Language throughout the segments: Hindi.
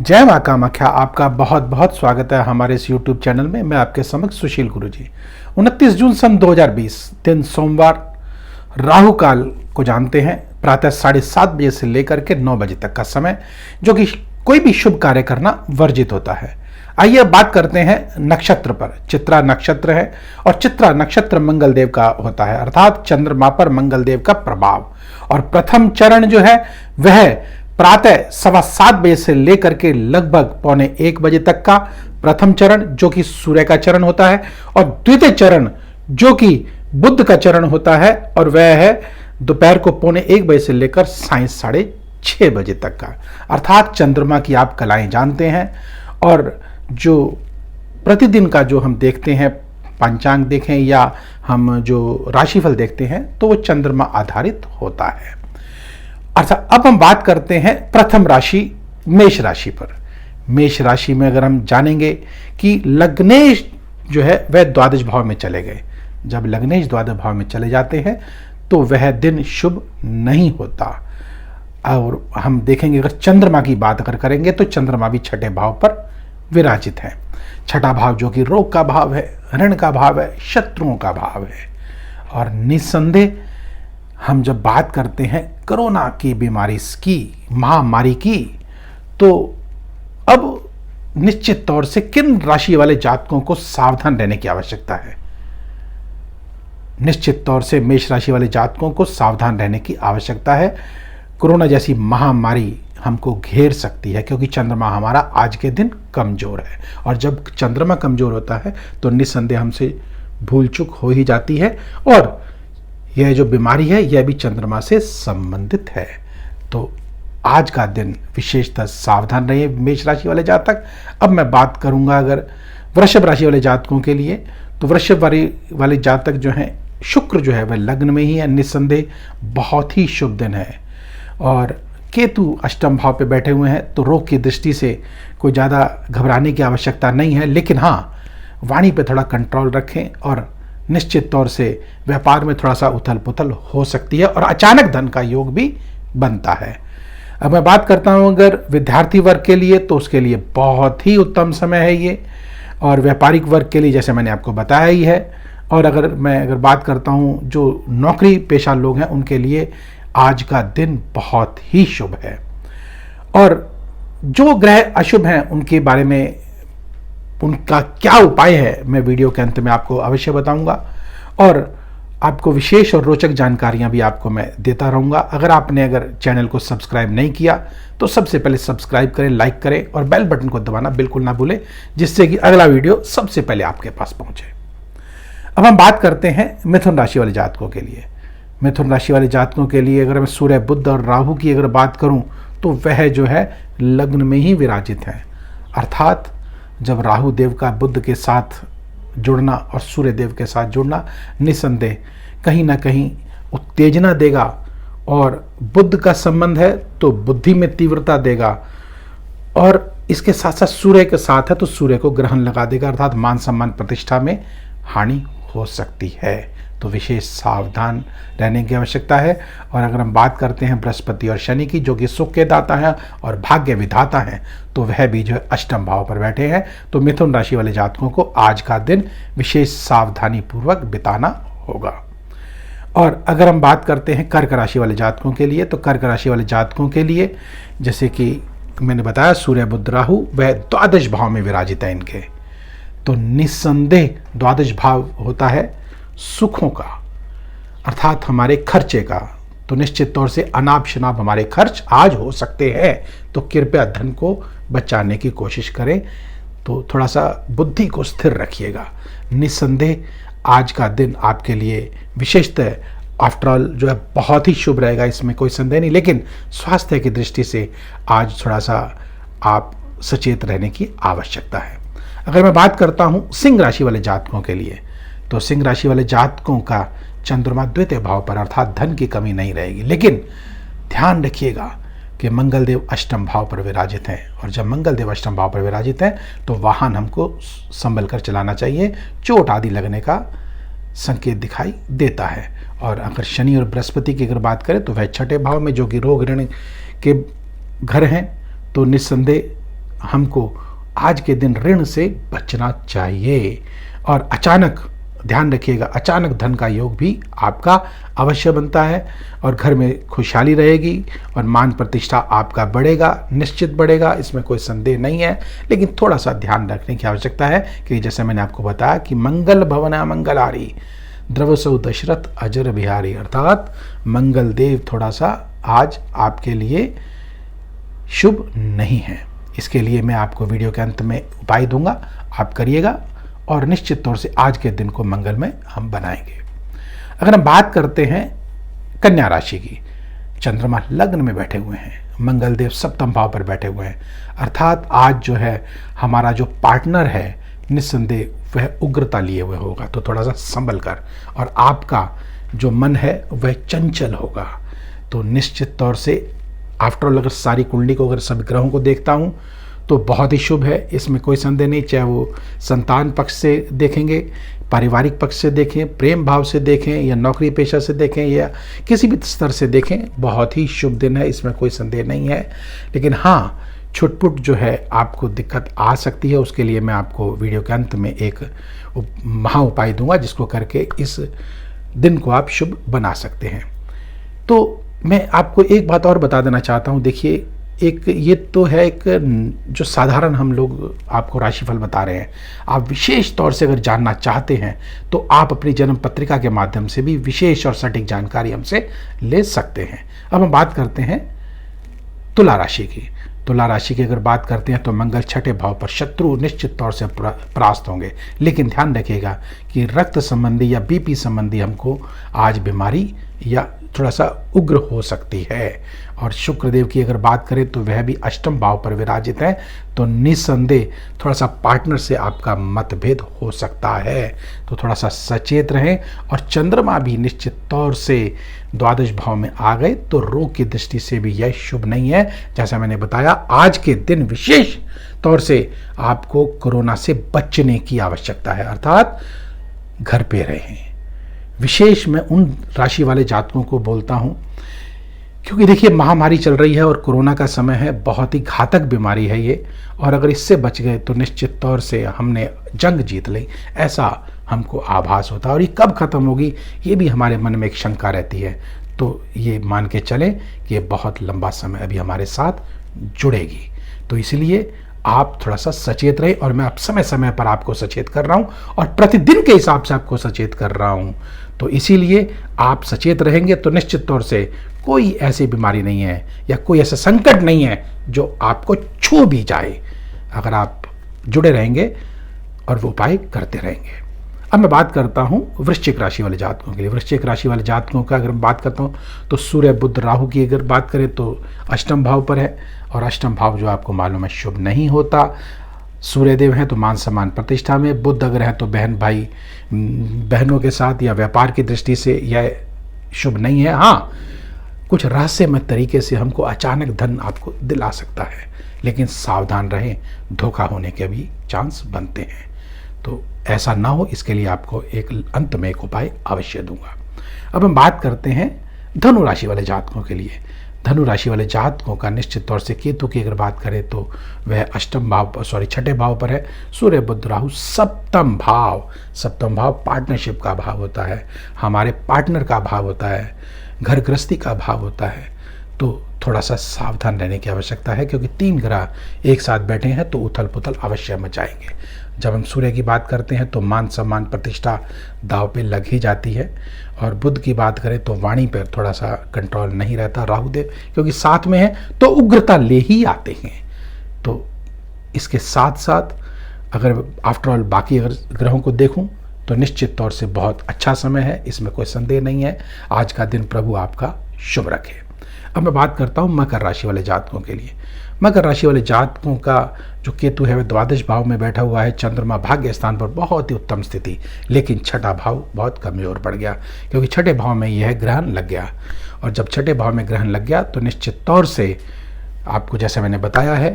जय माँ कामाख्या। आपका बहुत बहुत स्वागत है हमारे इस YouTube चैनल में। मैं आपके समक्ष सुशील गुरु जी। 29 जून सन 2020 दिन सोमवार, राहु काल को जानते हैं। प्रातः 7:30 बजे से लेकर के 9 बजे तक का समय, जो कि कोई भी शुभ कार्य करना वर्जित होता है। आइए अब बात करते हैं नक्षत्र पर। चित्रा नक्षत्र है और चित्रा नक्षत्र मंगल देव का होता है, अर्थात चंद्रमा पर मंगल देव का प्रभाव। और प्रथम चरण जो है वह प्रातः 7:15 बजे से लेकर के लगभग 12:45 बजे तक का प्रथम चरण, जो कि सूर्य का चरण होता है, और द्वितीय चरण जो कि बुध का चरण होता है, और वह है दोपहर को 1:45 बजे से लेकर साय 6:30 बजे तक का। अर्थात चंद्रमा की आप कलाएं जानते हैं, और जो प्रतिदिन का जो हम देखते हैं, पंचांग देखें या हम जो राशिफल देखते हैं, तो वो चंद्रमा आधारित होता है। अच्छा, अब हम बात करते हैं प्रथम राशि मेष राशि पर। मेष राशि में अगर हम जानेंगे कि लग्नेश जो है वह द्वादश भाव में चले गए। जब लग्नेश द्वादश भाव में चले जाते हैं तो वह दिन शुभ नहीं होता। और हम देखेंगे अगर चंद्रमा की बात अगर करेंगे तो चंद्रमा भी छठे भाव पर विराजित है। छठा भाव जो कि रोग का भाव है, ऋण का भाव है, शत्रुओं का भाव है। और निस्संदेह हम जब बात करते हैं कोरोना की बीमारी की, महामारी की, तो अब निश्चित तौर से किन राशि वाले जातकों को सावधान रहने की आवश्यकता है। निश्चित तौर से मेष राशि वाले जातकों को सावधान रहने की आवश्यकता है। कोरोना जैसी महामारी हमको घेर सकती है, क्योंकि चंद्रमा हमारा आज के दिन कमजोर है, और जब चंद्रमा कमजोर होता है तो निस्संदेह हमसे भूल चूक हो ही जाती है, और यह जो बीमारी है यह भी चंद्रमा से संबंधित है। तो आज का दिन विशेषतः सावधान रहिए मेष राशि वाले जातक। अब मैं बात करूंगा अगर वृषभ राशि वाले जातकों के लिए, तो वृषभ वाले जातक जो हैं, शुक्र जो है वह लग्न में ही है। निस्संदेह बहुत ही शुभ दिन है, और केतु अष्टम भाव पे बैठे हुए हैं, तो रोग की दृष्टि से कोई ज़्यादा घबराने की आवश्यकता नहीं है। लेकिन हाँ, वाणी पे थोड़ा कंट्रोल रखें, और निश्चित तौर से व्यापार में थोड़ा सा उथल पुथल हो सकती है, और अचानक धन का योग भी बनता है। अब मैं बात करता हूं अगर विद्यार्थी वर्ग के लिए, तो उसके लिए बहुत ही उत्तम समय है ये, और व्यापारिक वर्ग के लिए जैसे मैंने आपको बताया ही है। और अगर बात करता हूं जो नौकरी पेशा लोग हैं, उनके लिए आज का दिन बहुत ही शुभ है। और जो ग्रह अशुभ हैं उनके बारे में उनका क्या उपाय है, मैं वीडियो के अंत में आपको अवश्य बताऊंगा, और आपको विशेष और रोचक जानकारियां भी आपको मैं देता रहूंगा। अगर चैनल को सब्सक्राइब नहीं किया तो सबसे पहले सब्सक्राइब करें, लाइक करें, और बेल बटन को दबाना बिल्कुल ना भूलें, जिससे कि अगला वीडियो सबसे पहले आपके पास पहुंचे। अब हम बात करते हैं मिथुन राशि वाले जातकों के लिए। मिथुन राशि वाले जातकों के लिए अगर मैं सूर्य, बुध और राहु की अगर बात करूं, तो वह जो है लग्न में ही विराजित है। अर्थात जब राहु देव का बुध के साथ जुड़ना और सूर्य देव के साथ जुड़ना निस्संदेह कहीं ना कहीं उत्तेजना देगा, और बुध का संबंध है तो बुद्धि में तीव्रता देगा, और इसके साथ साथ सूर्य के साथ है तो सूर्य को ग्रहण लगा देगा, अर्थात मान सम्मान प्रतिष्ठा में हानि हो सकती है। तो विशेष सावधान रहने की आवश्यकता है। और अगर हम बात करते हैं बृहस्पति और शनि की, जो कि सुख के दाता हैं और भाग्य विधाता हैं, तो वह भी जो है अष्टम भाव पर बैठे हैं। तो मिथुन राशि वाले जातकों को आज का दिन विशेष सावधानी पूर्वक बिताना होगा। और अगर हम बात करते हैं कर्क राशि वाले जातकों के लिए, तो कर्क राशि वाले जातकों के लिए जैसे कि मैंने बताया, सूर्य, बुध, राहु वह द्वादश भाव में विराजित है इनके। तो निस्संदेह द्वादश भाव होता है सुखों का, अर्थात हमारे खर्चे का। तो निश्चित तौर से अनाप शनाप हमारे खर्च आज हो सकते हैं, तो कृपया धन को बचाने की कोशिश करें। तो थोड़ा सा बुद्धि को स्थिर रखिएगा। निस्संदेह आज का दिन आपके लिए विशेषतः आफ्टरऑल जो है बहुत ही शुभ रहेगा, इसमें कोई संदेह नहीं। लेकिन स्वास्थ्य की दृष्टि से आज थोड़ा सा आप सचेत रहने की आवश्यकता है। अगर मैं बात करता हूँ सिंह राशि वाले जातकों के लिए, तो सिंह राशि वाले जातकों का चंद्रमा द्वितीय भाव पर, अर्थात धन की कमी नहीं रहेगी। लेकिन ध्यान रखिएगा कि मंगल देव अष्टम भाव पर विराजित हैं, और जब मंगल देव अष्टम भाव पर विराजित हैं तो वाहन हमको संभल कर चलाना चाहिए, चोट आदि लगने का संकेत दिखाई देता है। और अगर शनि और बृहस्पति की अगर बात करें तो वह छठे भाव में, जो कि रोग ऋण के घर हैं, तो निस्संदेह हमको आज के दिन ऋण से बचना चाहिए। और अचानक, ध्यान रखिएगा, अचानक धन का योग भी आपका अवश्य बनता है और घर में खुशहाली रहेगी और मान प्रतिष्ठा आपका बढ़ेगा, निश्चित बढ़ेगा, इसमें कोई संदेह नहीं है। लेकिन थोड़ा सा ध्यान रखने की आवश्यकता है कि जैसे मैंने आपको बताया कि मंगल भवना मंगलारी द्रवसौ दशरथ अजर बिहारी, अर्थात मंगल देव थोड़ा सा आज आपके लिए शुभ नहीं है। इसके लिए मैं आपको वीडियो के अंत में उपाय दूंगा, आप करिएगा और निश्चित तौर से आज के दिन को मंगलमय हम बनाएंगे। अगर हम बात करते हैं कन्या राशि की, चंद्रमा लग्न में बैठे हुए हैं, मंगल देव सप्तम भाव पर बैठे हुए हैं, अर्थात आज जो है हमारा जो पार्टनर है निस्संदेह वह उग्रता लिए हुए होगा, तो थोड़ा सा संभल कर, और आपका जो मन है वह चंचल होगा। तो निश्चित तौर से आफ्टरऑल अगर सारी कुंडली को, अगर सभी ग्रहों को देखता हूँ तो बहुत ही शुभ है, इसमें कोई संदेह नहीं। चाहे वो संतान पक्ष से देखेंगे, पारिवारिक पक्ष से देखें, प्रेम भाव से देखें, या नौकरी पेशा से देखें, या किसी भी स्तर से देखें, बहुत ही शुभ दिन है, इसमें कोई संदेह नहीं है। लेकिन हाँ, छुटपुट जो है आपको दिक्कत आ सकती है, उसके लिए मैं आपको वीडियो के अंत में एक महा उपाय दूंगा जिसको करके इस दिन को आप शुभ बना सकते हैं। तो मैं आपको एक बात और बता देना चाहता हूँ। देखिए, एक ये तो है एक जो साधारण हम लोग आपको राशिफल बता रहे हैं, आप विशेष तौर से अगर जानना चाहते हैं तो आप अपनी जन्म पत्रिका के माध्यम से भी विशेष और सटीक जानकारी हमसे ले सकते हैं। अब हम बात करते हैं तुला राशि की। तुला राशि की अगर बात करते हैं तो मंगल छठे भाव पर, शत्रु निश्चित तौर से परास्त होंगे। लेकिन ध्यान रखिएगा कि रक्त संबंधी या बीपी संबंधी हमको आज बीमारी या थोड़ा सा उग्र हो सकती है। और शुक्रदेव की अगर बात करें तो वह भी अष्टम भाव पर विराजित है, तो निस्संदेह थोड़ा सा पार्टनर से आपका मतभेद हो सकता है, तो थोड़ा सा सचेत रहें। और चंद्रमा भी निश्चित तौर से द्वादश भाव में आ गए, तो रोग की दृष्टि से भी यह शुभ नहीं है। जैसा मैंने बताया, आज के दिन विशेष तौर से आपको कोरोना से बचने की आवश्यकता है, अर्थात घर पे रहें। विशेष मैं उन राशि वाले जातकों को बोलता हूं, क्योंकि देखिए महामारी चल रही है और कोरोना का समय है, बहुत ही घातक बीमारी है ये, और अगर इससे बच गए तो निश्चित तौर से हमने जंग जीत ली, ऐसा हमको आभास होता है। और ये कब खत्म होगी ये भी हमारे मन में एक शंका रहती है। तो ये मान के चलें कि ये बहुत लंबा समय अभी हमारे साथ जुड़ेगी। तो इसलिए आप थोड़ा सा सचेत रहे, और मैं अब समय समय पर आपको सचेत कर रहा हूं और प्रतिदिन के हिसाब से आपको सचेत कर रहा हूं। तो इसीलिए आप सचेत रहेंगे तो निश्चित तौर से कोई ऐसी बीमारी नहीं है या कोई ऐसा संकट नहीं है जो आपको छू भी जाए, अगर आप जुड़े रहेंगे और वो उपाय करते रहेंगे। अब मैं बात करता हूं वृश्चिक राशि वाले जातकों के लिए। वृश्चिक राशि वाले जातकों का अगर मैं बात करता हूं तो सूर्य बुध राहु की अगर बात करें तो अष्टम भाव पर है, और अष्टम भाव जो आपको मालूम है शुभ नहीं होता। सूर्यदेव हैं तो मान सम्मान प्रतिष्ठा में, बुध अगर हैं तो बहन भाई बहनों के साथ या व्यापार की दृष्टि से यह शुभ नहीं है। हाँ, कुछ रहस्यमय तरीके से हमको अचानक धन आपको दिला सकता है, लेकिन सावधान रहें, धोखा होने के भी चांस बनते हैं। तो ऐसा ना हो, इसके लिए आपको एक अंत में एक उपाय अवश्य दूंगा। अब हम बात करते हैं धनु राशि वाले जातकों के लिए। धनु राशि वाले जातकों का निश्चित तौर से केतु की अगर बात करें तो वह छठे भाव पर है। सूर्य बुध राहु सप्तम भाव पार्टनरशिप का भाव होता है, हमारे पार्टनर का भाव होता है, घर गृहस्थी का भाव होता है। तो थोड़ा सा सावधान रहने की आवश्यकता है, क्योंकि 3 ग्रह एक साथ बैठे हैं तो उथल पुथल अवश्य मचाएंगे। जब हम सूर्य की बात करते हैं तो मान सम्मान प्रतिष्ठा दाव पे लग ही जाती है, और बुध की बात करें तो वाणी पर थोड़ा सा कंट्रोल नहीं रहता। राहुदेव क्योंकि साथ में है तो उग्रता ले ही आते हैं। तो इसके साथ साथ अगर आफ्टरऑल बाकी अगर ग्रहों को देखूं तो निश्चित तौर से बहुत अच्छा समय है, इसमें कोई संदेह नहीं है। आज का दिन प्रभु आपका शुभ रखे। अब मैं बात करता हूं मकर राशि वाले जातकों के लिए। मकर राशि वाले जातकों का जो केतु है वह द्वादश भाव में बैठा हुआ है, चंद्रमा भाग्य स्थान पर बहुत ही उत्तम स्थिति, लेकिन छठा भाव बहुत कमजोर पड़ गया, क्योंकि छठे भाव में यह ग्रहण लग गया। और जब छठे भाव में ग्रहण लग गया तो निश्चित तौर से आपको जैसे मैंने बताया है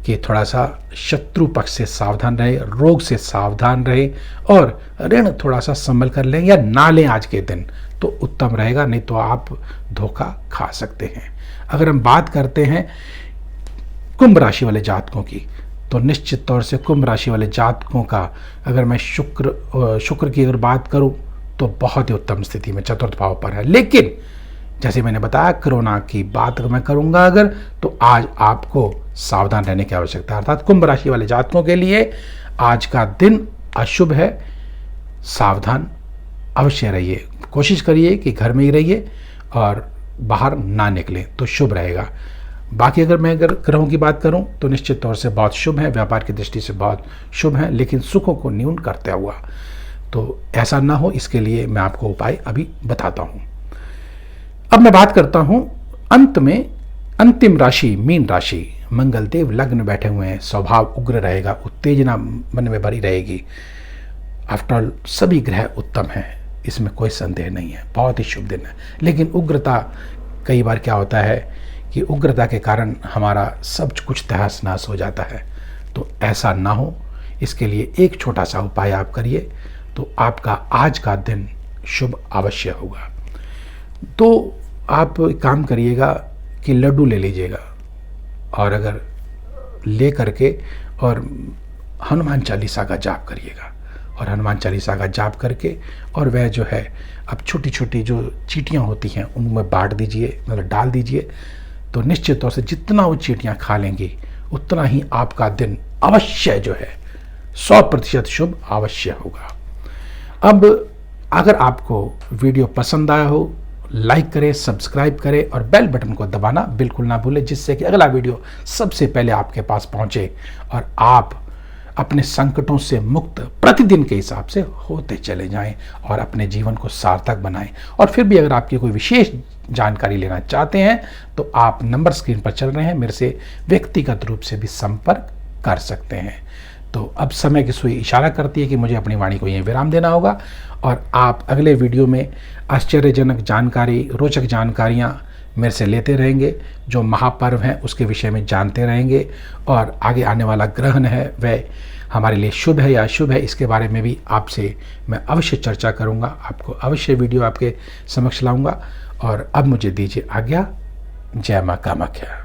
कि थोड़ा सा शत्रु पक्ष से सावधान रहे, रोग से सावधान रहे, और ऋण थोड़ा सा संभल कर लें या ना लें आज के दिन तो उत्तम रहेगा, नहीं तो आप धोखा खा सकते हैं। अगर हम बात करते हैं कुंभ राशि वाले जातकों की, तो निश्चित तौर से कुंभ राशि वाले जातकों का, अगर मैं शुक्र की अगर बात करूं तो बहुत ही उत्तम स्थिति में चतुर्थ भाव पर है। लेकिन जैसे मैंने बताया, कोरोना की बात मैं करूंगा अगर, तो आज आपको सावधान रहने की आवश्यकता है। अर्थात कुंभ राशि वाले जातकों के लिए आज का दिन अशुभ है, सावधान अवश्य रहिए। कोशिश करिए कि घर में ही रहिए और बाहर ना निकलें तो शुभ रहेगा। बाकी अगर मैं ग्रहों की बात करूं तो निश्चित तौर से बहुत शुभ है, व्यापार की दृष्टि से बहुत शुभ है, लेकिन सुखों को न्यून करते हुआ, तो ऐसा ना हो इसके लिए मैं आपको उपाय अभी बताता हूं। अब मैं बात करता हूं अंत में अंतिम राशि मीन राशि। मंगल देव लग्न बैठे हुए हैं, स्वभाव उग्र रहेगा, उत्तेजना मन में भरी रहेगी। आफ्टर ऑल सभी ग्रह उत्तम हैं, इसमें कोई संदेह नहीं है, बहुत ही शुभ दिन है। लेकिन उग्रता, कई बार क्या होता है कि उग्रता के कारण हमारा सब कुछ तहस नहस हो जाता है, तो ऐसा ना हो इसके लिए एक छोटा सा उपाय आप करिए तो आपका आज का दिन शुभ अवश्य होगा। तो आप एक काम करिएगा कि लड्डू ले लीजिएगा और अगर ले करके और हनुमान चालीसा का जाप करिएगा, और हनुमान चालीसा का जाप करके और वह जो है अब छोटी छोटी जो चींटियाँ होती हैं उनमें बांट दीजिए, मतलब डाल दीजिए। तो निश्चित तौर से जितना वो चींटियाँ खा लेंगी उतना ही आपका दिन अवश्य जो है 100% शुभ अवश्य होगा। अब अगर आपको वीडियो पसंद आया हो, लाइक करें, सब्सक्राइब करें और बेल बटन को दबाना बिल्कुल ना भूलें, जिससे कि अगला वीडियो सबसे पहले आपके पास पहुंचे और आप अपने संकटों से मुक्त प्रतिदिन के हिसाब से होते चले जाएं और अपने जीवन को सार्थक बनाएं। और फिर भी अगर आपकी कोई विशेष जानकारी लेना चाहते हैं तो आप नंबर स्क्रीन पर चल रहे हैं, मेरे से व्यक्तिगत रूप से भी संपर्क कर सकते हैं। तो अब समय की सुई इशारा करती है कि मुझे अपनी वाणी को यहीं विराम देना होगा और आप अगले वीडियो में आश्चर्यजनक जानकारी, रोचक जानकारियाँ मेरे से लेते रहेंगे, जो महापर्व हैं उसके विषय में जानते रहेंगे, और आगे आने वाला ग्रहण है वह हमारे लिए शुभ है या अशुभ है इसके बारे में भी आपसे मैं अवश्य चर्चा करूंगा, आपको अवश्य वीडियो आपके समक्ष लाऊंगा। और अब मुझे दीजिए आज्ञा। जय मां कामाख्या।